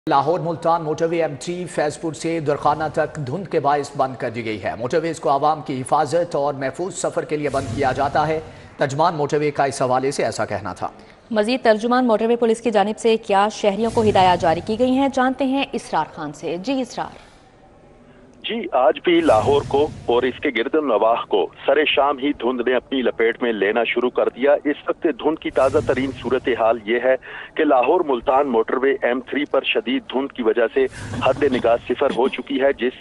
Lahore Multan motorway M3 Faizpur से दरखाना तक धुंध के बायस बंद कर दी गई है। मोटरवेज को आवाम की हिफाजत और महफूज सफर के लिए बंद किया जाता है। तर्जुमान मोटरवे का इस हवाले से ऐसा कहना था। मजीद तर्जुमान मोटरवे पुलिस की जानिब से क्या शहरियों को हिदायत जारी की गई हैं, जानते हैं इसरार खान से। जी इसरार। जी, आज भी लाहौर को और इसके गिरदम नवाह को सरे शाम ही धुंध ने अपनी लपेट में लेना शुरू कर दिया। इस वक्त धुंध की ताज़ा तरीन सूरत हाल ये है कि लाहौर मुल्तान मोटरवे M3 पर शदीद धुंध की वजह से हद निगाह सिफर हो चुकी है, जिस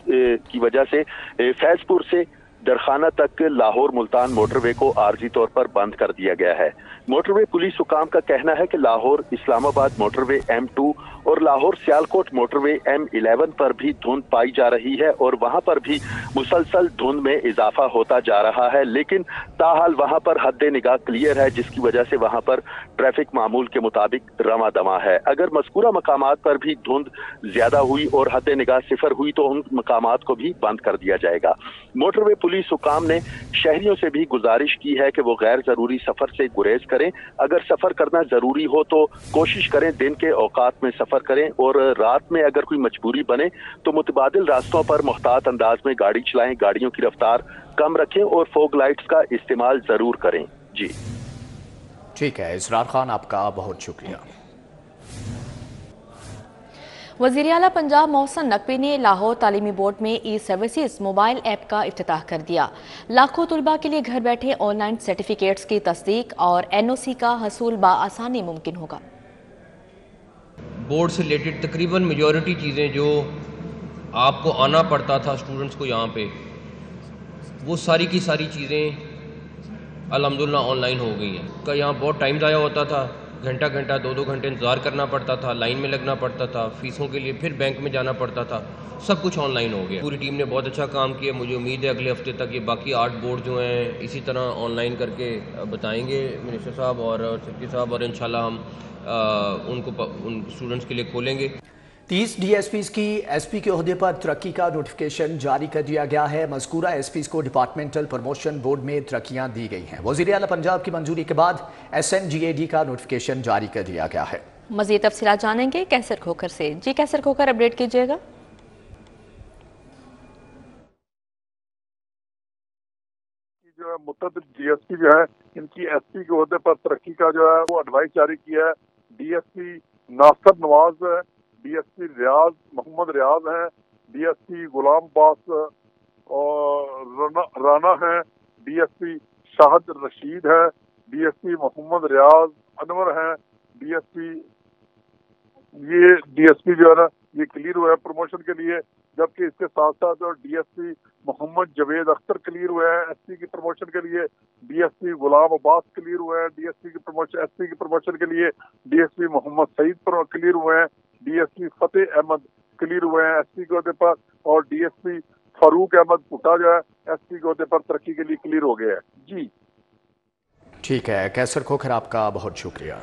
की वजह से फैजपुर से दरखाना तक लाहौर मुल्तान मोटरवे को आर्जी तौर पर बंद कर दिया गया है। मोटरवे पुलिस हुकाम का कहना है कि लाहौर इस्लामाबाद मोटरवे M2 और लाहौर सियालकोट मोटरवे M11 पर भी धुंध पाई जा रही है और वहां पर भी मुसलसल धुंध में इजाफा होता जा रहा है, लेकिन ताहाल वहां पर हद निगाह क्लियर है, जिसकी वजह से वहां पर ट्रैफिक मामूल के मुताबिक रवा दमा है। अगर मज़कूरा मकामात पर भी धुंध ज्यादा हुई और हद निगाह सिफर हुई तो उन मकामात को भी बंद कर दिया जाएगा। मोटरवे पुलिस हुकाम ने शहरियों से भी गुजारिश की है कि वो गैर जरूरी सफर से गुरेज करें। अगर सफर करना जरूरी हो तो कोशिश करें दिन के औकात में सफर करें और रात में अगर कोई मजबूरी बने तो मुतबादिल रास्तों पर मुख्तात अंदाज में गाड़ी चलाएं, गाड़ियों की रफ्तार कम रखें और फोग लाइट्स का इस्तेमाल जरूर करें। जी ठीक है इसरार खान, आपका बहुत शुक्रिया। वज़ीर आला पंजाब मोहसिन नकवी ने लाहौर तालीमी बोर्ड में ई सर्विसेज मोबाइल ऐप का इफ्तिताह कर दिया। लाखों तुलबा के लिए घर बैठे ऑनलाइन सर्टिफिकेट्स की तस्दीक और NOC का हसूल बआसानी मुमकिन होगा। बोर्ड से रिलेटेड तकरीबन मेजॉरिटी चीज़ें जो आपको आना पड़ता था स्टूडेंट्स को यहाँ पे, वो सारी की सारी चीज़ें अल्हम्दुलिल्लाह ऑनलाइन हो गई हैं। का यहाँ बहुत टाइम ज़ाया होता था, घंटा घंटा 2-2 घंटे इंतज़ार करना पड़ता था, लाइन में लगना पड़ता था, फीसों के लिए फिर बैंक में जाना पड़ता था। सब कुछ ऑनलाइन हो गया। पूरी टीम ने बहुत अच्छा काम किया। मुझे उम्मीद है अगले हफ्ते तक ये बाकी 8 बोर्ड जो हैं इसी तरह ऑनलाइन करके बताएंगे मिनिस्टर साहब और सेक्रेटरी साहब, और इंशाल्लाह हम उनको उन स्टूडेंट्स के लिए खोलेंगे। 30 DSPs की SP के ओहदे पर तरक्की का नोटिफिकेशन जारी कर दिया गया है। मज़कूरा SPs को डिपार्टमेंटल प्रमोशन बोर्ड में तरक्कियां दी गई हैं। वज़ीर आला पंजाब की मंजूरी के बाद SNGAD का नोटिफिकेशन जारी कर दिया गया है। मज़ीद तफसीलात जानेंगे कैसर खोखर से। जी कैसर खोखर, अपडेट कीजिएगा। जो है मुतअद्दिद DSP जो है इनकी SP के ओहदे पर तरक्की का जो है वो एडवाइस जारी किया है। DSP नासिर नवाज है, DSP रियाज मोहम्मद रियाज हैं, DSP गुलाम अब्बास और राना है, DSP शाहद रशीद है, DSP मोहम्मद रियाज अनवर हैं, ये DSP जो है ना ये क्लियर हुआ है प्रमोशन के लिए, जबकि इसके साथ साथ और DSP मोहम्मद जवेद अख्तर क्लियर हुए हैं SP की प्रमोशन के लिए, DSP गुलाम अब्बास क्लियर हुए हैं DSP की प्रमोशन SP की प्रमोशन के लिए, DSP मोहम्मद सईद पर क्लियर हुए हैं, DSP फतेह अहमद क्लियर हुए हैं SP के ओहदे पर, और DSP फारूक अहमद पुट्टा जो है SP के ओहदे पर तरक्की के लिए क्लियर हो गया है। जी ठीक है कैसर खोखर, आपका बहुत शुक्रिया।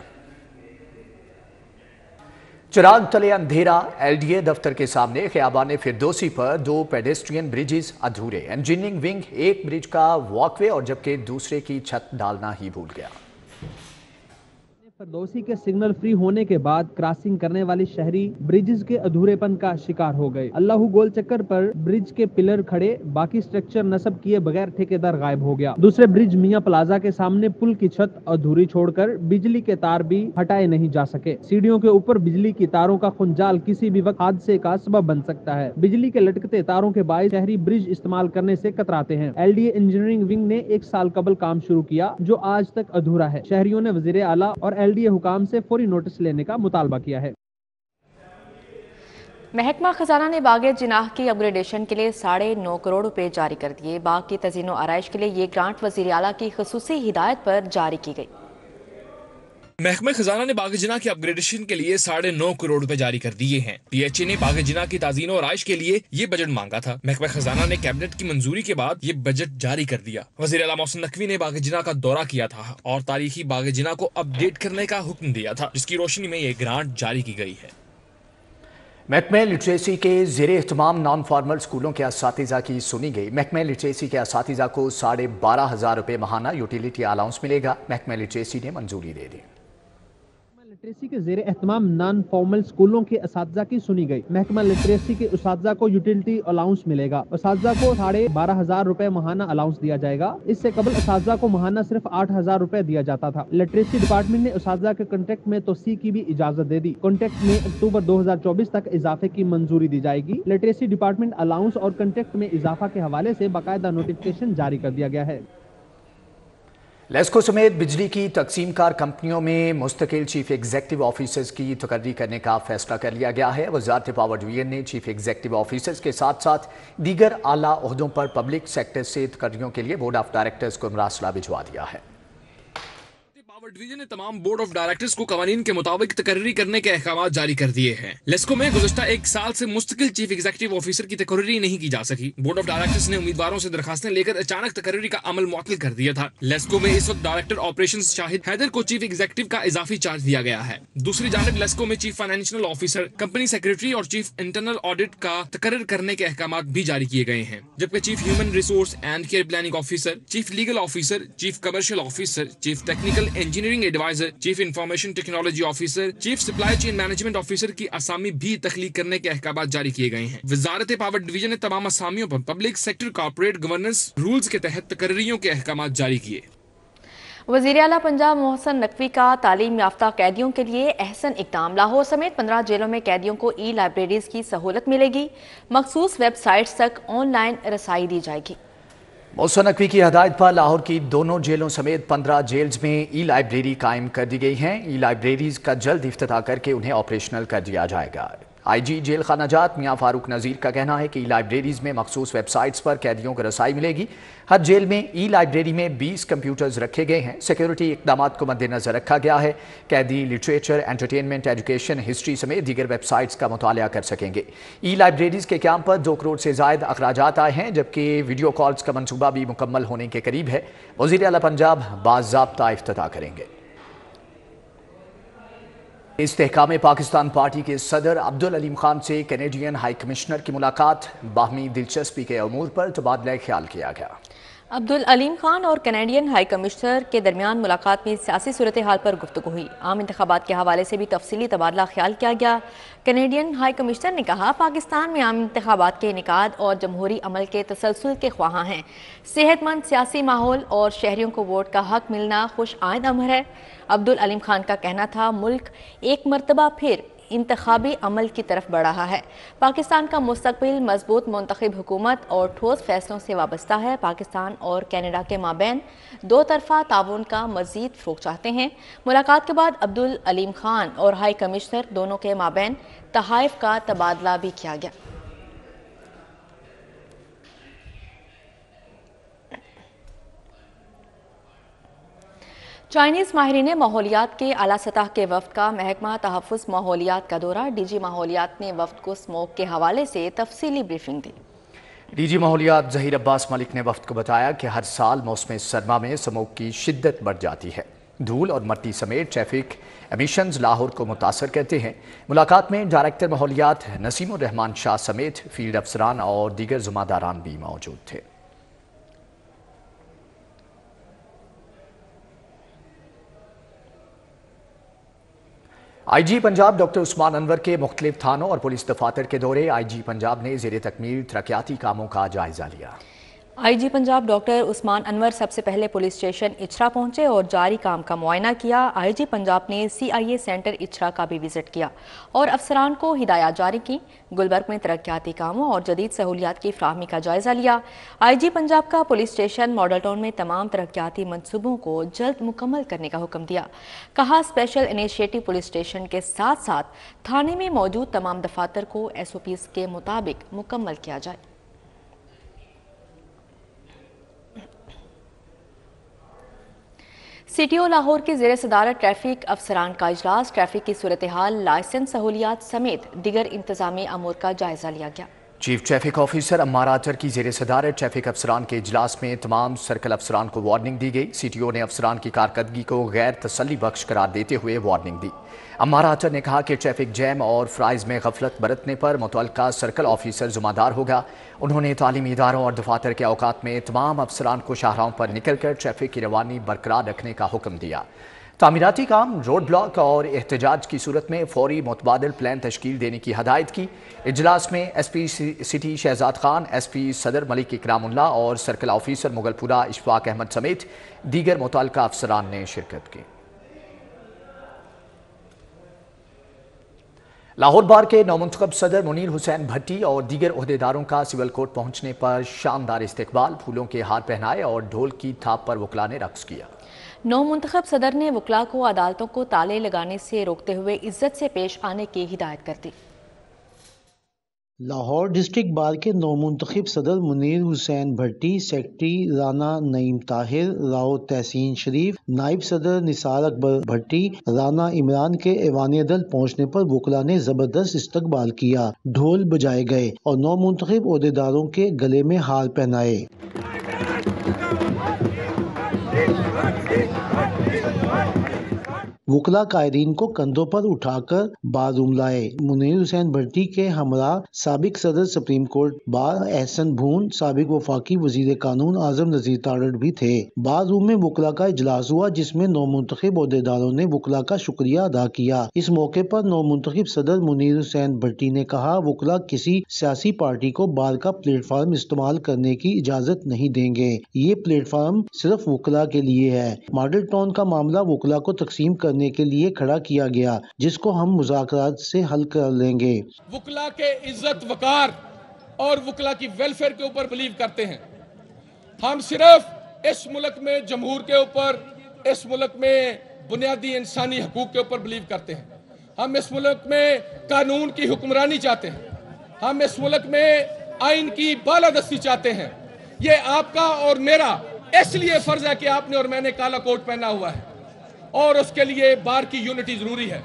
चिराग तले अंधेरा LDA दफ्तर के सामने खियाबान फिरदौसी पर 2 पेडेस्ट्रियन ब्रिजेस अधूरे। इंजीनियरिंग विंग एक ब्रिज का वॉकवे और जबकि दूसरे की छत डालना ही भूल गया। फिरदौसी के सिग्नल फ्री होने के बाद क्रॉसिंग करने वाले शहरी ब्रिजेस के अधूरेपन का शिकार हो गए। अल्लाहू गोल चक्कर पर ब्रिज के पिलर खड़े, बाकी स्ट्रक्चर नस्ब किए बगैर ठेकेदार गायब हो गया। दूसरे ब्रिज मियां प्लाजा के सामने पुल की छत अधूरी छोड़कर बिजली के तार भी हटाए नहीं जा सके। सीढ़ियों के ऊपर बिजली की तारों का खुंजाल किसी भी वक्त हादसे का सबब बन सकता है। बिजली के लटकते तारों के बायस शहरी ब्रिज इस्तेमाल करने से कतराते हैं। LDA इंजीनियरिंग विंग ने 1 साल कबल काम शुरू किया जो आज तक अधूरा है। शहरियों ने वजीर आला और LDA हुकाम से फौरी नोटिस लेने का मुतालबा किया है। महकमा खजाना ने बाग जिनाह की अपग्रेडेशन के लिए 9.5 करोड़ रुपए जारी कर दिए। बाग की तज़ीनो आराइश के लिए ये ग्रांट वज़ीर आला की खुसूसी हिदायत पर जारी की गई। महकमा खजाना ने बाग जिना की अपग्रेडेशन के लिए 9.5 करोड़ रुपए जारी कर दिए हैं। PHA ने बाग जिना की ताज़ीन और आइश के लिए ये बजट मांगा था। महकमा खजाना ने कैबिनेट की मंजूरी के बाद ये बजट जारी कर दिया। वज़ीर आला मोहसिन नकवी ने बाग जिना का दौरा किया था और तारीखी बाग जिना को अपडेट करने का हुक्म दिया था, जिसकी रोशनी में ये ग्रांट जारी की गई है। महकमा लिटरेसी के ज़ेरे एहतमाम नॉन फॉर्मल स्कूलों के असातिज़ा की सुनी गई। महकमा लिटरेसी के असातिज़ा को 12,500 रुपये माहाना यूटिलिटी अलाउंस मिलेगा। महकमा लिटरेसी ने मंजूरी दे दी। लिटरेसी के ज़ेरे एहतमाम नॉन फॉर्मल स्कूलों के असातिज़ा की सुनी गई। महकमा लिटरेसी के असातिज़ा को यूटिलिटी अलाउंस मिलेगा। असातिज़ा को 12,500 रुपए माहाना अलाउंस दिया जाएगा। इससे कबल असातिज़ा को माहाना सिर्फ 8,000 रुपए दिया जाता था। लिटरेसी डिपार्टमेंट ने असातिज़ा के कॉन्ट्रैक्ट में तोसी की भी इजाजत दे दी। कॉन्ट्रैक्ट में अक्टूबर 2024 तक इजाफे की मंजूरी दी जाएगी। लिटरेसी डिपार्टमेंट अलाउंस और कॉन्ट्रैक्ट में इजाफा के हवाले से बाकायदा नोटिफिकेशन जारी कर दिया गया है। लेस्को समेत बिजली की तकसीमकार कंपनियों में मुस्तकिल चीफ एग्जेक्टिव ऑफिसर्स की तकर्री करने का फैसला कर लिया गया है। वजारत पावर डिवीजन ने चीफ एग्जेक्टिव ऑफिसर्स के साथ साथ दीगर आला ओहदों पर पब्लिक सेक्टर से तकर्रियों के लिए बोर्ड ऑफ डायरेक्टर्स को मरासला भिजवा दिया है। पावर डिवीजन ने तमाम बोर्ड ऑफ डायरेक्टर्स को कवानीन के मुताबिक तकर्री करने के अहकाम जारी कर दिए हैं। लेस्को में गुज़श्ता एक साल से मुस्तकिल चीफ एग्जेक्टिव ऑफिसर की तकर्री नहीं की जा सकी। बोर्ड ऑफ डायरेक्टर्स ने उम्मीदवारों से दरखास्तें लेकर अचानक तकर्री का अमल मुअत्तल कर दिया था। लेस्को में इस वक्त डायरेक्टर ऑपरेशंस शाहिद हैदर को चीफ एग्जेक्टिव का इजाफी चार्ज दिया गया है। दूसरी जानिब लेस्को में chief financial officer, company secretary और चीफ इंटरनल ऑडिट का तकर्र करने के अहकाम भी जारी किए गए हैं। जबकि chief human resource and care planning officer, chief legal officer, chief commercial officer, chief technical engineering adviser, chief information technology officer, chief supply chain management officer की असामी भी तख्लीक करने के अहकाम जारी किए गए हैं। वजारत पावर डिवीजन ने तमाम असामियों पर public sector corporate governance rules के तहत तकर्रियों के अहकाम जारी किए। वज़ीर आला पंजाब मोहसन नकवी का तालीम याफ्ता कैदियों के लिए अहसन इक़दाम। लाहौर समेत 15 जेलों में कैदियों को ई लाइब्रेरीज की सहूलत मिलेगी। मखसूस वेबसाइट्स तक ऑनलाइन रसाई दी जाएगी। मोहसन नकवी की हदायत पर लाहौर की दोनों जेलों समेत 15 जेल्स में ई लाइब्रेरी कायम कर दी गई हैं। ई लाइब्रेरीज का जल्द इफ्तिताह करके उन्हें ऑपरेशनल कर दिया जाएगा। IG जेल खानाजात मियां फारूक नज़ीर का कहना है कि ई लाइब्रेरीज में मखसूस वेबसाइट्स पर कैदियों को रसाई मिलेगी। हर जेल में ई लाइब्रेरी में 20 कंप्यूटर्स रखे गए हैं। सिक्योरिटी इकदाम को मद्देनजर रखा गया है। कैदी लिटरेचर, एंटरटेनमेंट, एजुकेशन, हिस्ट्री समेत दीगर वेबसाइट्स का मुताला कर सकेंगे। ई लाइब्रेरीज के क्याम पर 2 करोड़ से ज़ायद अखराजात आए हैं, जबकि वीडियो कॉल्स का मनसूबा भी मुकम्मल होने के करीब है। वज़ीर आला पंजाब बाज़ाब्ता इफ्तिताह करेंगे। इस्तेहकाम पाकिस्तान पार्टी के सदर अब्दुल अलीम खान से कैनेडियन हाई कमिश्नर की मुलाकात। बाहमी दिलचस्पी के अमूर पर तबादला ख्याल किया गया। अब्दुल अलीम खान और कैनेडियन हाई कमिश्नर के दरमियान मुलाकात में सियासी सूरत हाल पर गुफ्तगू हुई। आम इंतखाबात के हवाले से भी तफसीली तबादला ख्याल किया गया। कैनेडियन हाई कमिश्नर ने कहा, पाकिस्तान में आम इंतखाबात के इनेकाद और जमहूरी अमल के तसलसल के ख्वाहां हैं। सेहतमंद सियासी माहौल और शहरियों को वोट का हक मिलना खुश आइंद अमर है। अब्दुल अलीम खान का कहना था, मुल्क एक मरतबा फिर इंतखाबी अमल की तरफ बढ़ रहा है। पाकिस्तान का मुस्तकबिल मजबूत मुंतखब हुकूमत और ठोस फैसलों से वाबस्ता है। पाकिस्तान और कनाडा के माबैन 2 तरफा ताउन का मजीद फ़रोग़ चाहते हैं। मुलाकात के बाद अब्दुल अलीम खान और हाई कमिश्नर दोनों के माबैन तहाइफ का तबादला भी किया गया। चाइनीज़ माहिरीन माहौलियात के आला सतह के वफ्द का महकमा तहफ़्फ़ुज़ माहौलियात का दौरा। DG माहौलियात ने वफ्द को स्मोक के हवाले से तफसीली ब्रीफिंग दी। DG माहौलियात ज़हीर अब्बास मलिक ने वफ्द को बताया कि हर साल मौसम सरमा में स्मोक की शिद्दत बढ़ जाती है। धूल और मट्टी समेत ट्रैफिक एमिशंस लाहौर को मुतासर करते हैं। मुलाकात में डायरेक्टर माहौलियात नसीमुर रहमान शाह समेत फील्ड अफसरान और दीगर ज़िम्मेदारान भी मौजूद थे। IG पंजाब डॉक्टर उस्मान अनवर के मुख्तलिफ थानों और पुलिस दफातर के दौरे। IG पंजाब ने ज़ेरे तकमील तरक्याती कामों का जायजा लिया। IG पंजाब डॉक्टर उस्मान अनवर सबसे पहले पुलिस स्टेशन इचरा पहुंचे और जारी काम का मुआयना किया। IG पंजाब ने CIA सेंटर इचरा का भी विजिट किया और अफसरान को हिदायत जारी की। गुलबर्ग में तरक्याती कामों और जदीद सहूलियात की फ्राहमी का जायजा लिया। IG पंजाब का पुलिस स्टेशन मॉडल टाउन में तमाम तरक्याती मनसूबों को जल्द मुकम्मल करने का हुक्म दिया। कहा, स्पेशल इनिशिएटिव पुलिस स्टेशन के साथ साथ थाने में मौजूद तमाम दफातर को SOPs के मुताबिक मुकम्मल किया जाए। CTO लाहौर की ज़ेरे सदारत ट्रैफिक अफसरान का इजलास। ट्रैफिक की सूरत हाल, लाइसेंस सहूलियात समेत दीगर इंतजामी अमूर का जायजा लिया गया। चीफ ट्रैफिक ऑफिसर अम्मार आतर की ज़ेरे सदारत ट्रैफिक अफसरान के इजलास में तमाम सर्कल अफसरान को वार्निंग दी गई। CTO ने अफसरान की कारकर्दगी को गैर तसल्ली बख्श करार देते हुए वार्निंग दी। अम्मार आतर ने कहा कि ट्रैफिक जैम और फ्राइज में गफलत बरतने पर मुतल्लिका सर्कल ऑफिसर ज़िम्मेदार होगा। उन्होंने तालीमी इदारों और दफातर के औकात में तमाम अफसरान को शाहराहों पर निकल कर ट्रैफिक की रवानी बरकरार रखने का हुक्म दिया। तामीराती काम, रोड ब्लॉक और एहतजाज की सूरत में फौरी मुतबादिल प्लान तश्कील देने की हदायत की। इजलास में SP city Shahzad Khan, SP Saddar Malik Ikramullah और सर्कल ऑफिसर मुगलपुरा इशफाक अहमद समेत दीगर मुतल्लिका अफसरान ने शिरकत की। लाहौर बार के नौमुंतखब सदर मुनीर हुसैन भट्टी और दीगर ओहदेदारों का सिविल कोर्ट पहुंचने पर शानदार इस्तकबाल, फूलों के हार पहनाए और ढोल की थाप पर वकला ने रक्स किया। नौमुंतखब सदर ने वकला को अदालतों को ताले लगाने से रोकते हुए इज्जत से पेश आने की हिदायत कर दी। लाहौर डिस्ट्रिक्ट बार के नौमुंतखब सदर मुनीर हुसैन भट्टी, सेक्रेटरी राना नईम ताहिर, राव तहसीन शरीफ, नायब सदर निसार अकबर भट्टी, राना इमरान के ऐवान अदल पहुँचने पर वकला ने जबरदस्त इस्तकबाल किया। ढोल बजाए गए और नौमुंतखब ओहदेदारों के गले में हार पहनाए। वकला कायदीन को कंधों पर उठाकर बार रूम लाए। मुनीर हुसैन भट्टी के हमरा साबिक सदर सुप्रीम कोर्ट बार एहसन भून, साबिक वफाकी वजीर कानून आजम नजीर तारड़ भी थे। बार रूम में वकला का इजलास हुआ जिसमें नौमुंतखब ओहदेदारों ने वकला का शुक्रिया अदा किया। इस मौके पर नौमुंतखब सदर मुनीर हुसैन भट्टी ने कहा, वकला किसी सियासी पार्टी को बार का प्लेटफार्म इस्तेमाल करने की इजाजत नहीं देंगे। ये प्लेटफार्म सिर्फ वकला के लिए है। मॉडल टाउन का मामला वकला को तकसीम करने के लिए खड़ा किया गया, जिसको हम मुज़ाकरात से हल कर लेंगे। वकला के इज्जत वकार और वकला की वेलफेयर के ऊपर बिलीव करते हैं। हम सिर्फ इस मुल्क में जमहूर के ऊपर, इस मुल्क में बुनियादी इंसानी हकूक के ऊपर बिलीव करते हैं। हम इस मुल्क में कानून की हुक्मरानी चाहते हैं। हम इस मुल्क में आइन की बालादस्ती चाहते हैं। ये आपका और मेरा इसलिए फर्ज है कि आपने और मैंने काला कोट पहना हुआ है और उसके लिए बार की यूनिटी जरूरी है।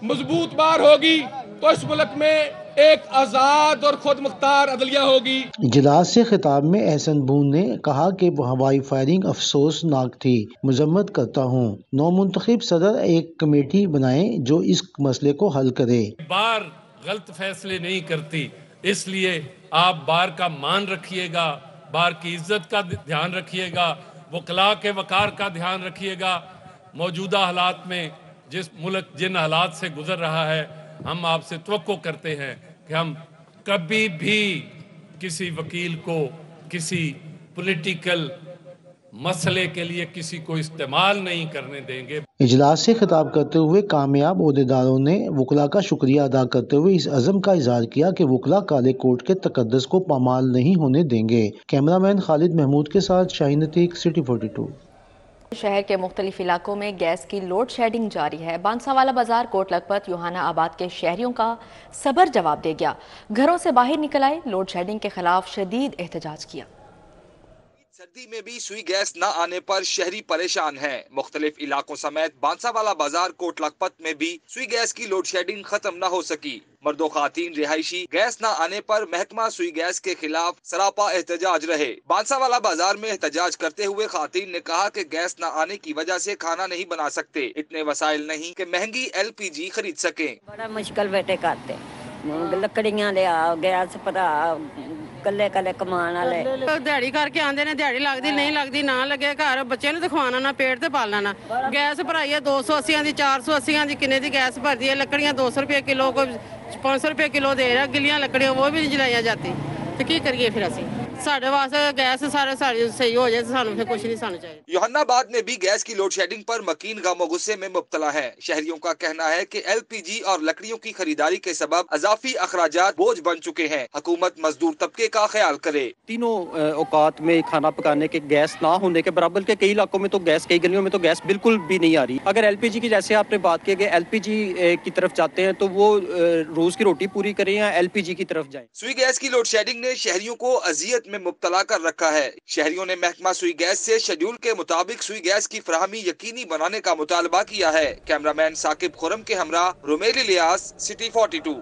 मजबूत बार होगी तो इस मुल्क में एक आजाद और खुद मुख्तार अदलिया होगी। इजलास से खिताब में एहसन भून ने कहा कि हवाई फायरिंग अफसोसनाक थी, मजम्मत करता हूँ। नौमुंतखब सदर एक कमेटी बनाए जो इस मसले को हल करे। बार गलत फैसले नहीं करती, इसलिए आप बार का मान रखिएगा, बार की इज्जत का ध्यान रखिएगा, वकला के वकार का ध्यान रखिएगा। मौजूदा हालात में जिस मुल्क जिन हालात से गुजर रहा है, हम आपसे तवक्को करते हैं कि हम कभी भी किसी वकील को किसी पॉलिटिकल मसले के लिए किसी को इस्तेमाल नहीं करने देंगे। इजलास से खिताब करते हुए कामयाब ओहदेदारों ने वकला का शुक्रिया अदा करते हुए इस अज़म का इजहार किया कि वकला काले कोर्ट के तकद्दस को पामाल नहीं होने देंगे। कैमरामैन खालिद महमूद के साथ शाहीन अतीक, सिटी 42। शहर के मुख्तलिफ इलाकों में गैस की लोड शेडिंग जारी है। बांसावाला बाजार, कोट लखपत, यूहाना आबाद के शहरियों का सबर जवाब दे गया। घरों से बाहर निकल आए, लोड शेडिंग के खिलाफ शदीद एहतजाज किया। सर्दी में भी सुई गैस न आने पर शहरी परेशान हैं। मुख्तलिफ इलाकों समेत बांसावाला बाजार, कोट लखपत में भी सुई गैस की लोड शेडिंग खत्म न हो सकी। मर्दो खातीन रिहायशी गैस न आने पर महकमा सुई गैस के खिलाफ सरापा एहतजाज रहे। बांसावाला बाजार में एहतजाज करते हुए खातीन ने कहा कि गैस न आने की वजह से खाना नहीं बना सकते, इतने वसाइल नहीं कि महंगी LPG खरीद सकें। बड़ा मुश्किल बेटे करते, लकड़ियां ले आओ, गैस भरा, कल्ले कल्ले कमान वाले दिहाड़ी करके आंदे ने, दिहाड़ी लगदी नहीं लगदी ना लगे घर, बच्चे ने खवाना ना पेट ते पालना ना। गैस भराई है 280 दी, 480 दी, किन्ने दी गैस भरदी है। लकड़ियां 200 रुपये किलो, को 500 रुपये किलो दे रहा। गिलियां लकड़ियां वो भी नहीं जलाइया जाती, तो की करिए फिर असी। साढ़े वास्ते गैस सारे सही हो जाए, सानू फिर कुछ नहीं सानू चाहिए। यूहन्नाबाद में भी गैस की लोड शेडिंग पर मकीन गम गुस्से में मुब्तला है। शहरियों का कहना है कि LPG और लकड़ियों की खरीदारी के सबब अजाफी अखराजात बोझ बन चुके हैं। हुकूमत मजदूर तबके का ख्याल करे। तीनों औकात में खाना पकाने के गैस ना होने के बराबर के कई इलाकों में तो गैस, कई गलियों में तो गैस बिल्कुल भी नहीं आ रही। अगर LPG की जैसे आपने बात की कि LPG की तरफ जाते हैं तो वो रोज की रोटी पूरी करें या LPG की तरफ जाए। सुई गैस की लोड शेडिंग ने शहरियों को अजियत में मुब्तला कर रखा है। शहरियों ने महकमा सुई गैस से शेड्यूल के मुताबिक सुई गैस की फराहमी यकीनी बनाने का मुतालबा किया है। कैमरामैन साकिब खुरम के हमरा रुमेल इलियास, सिटी 42।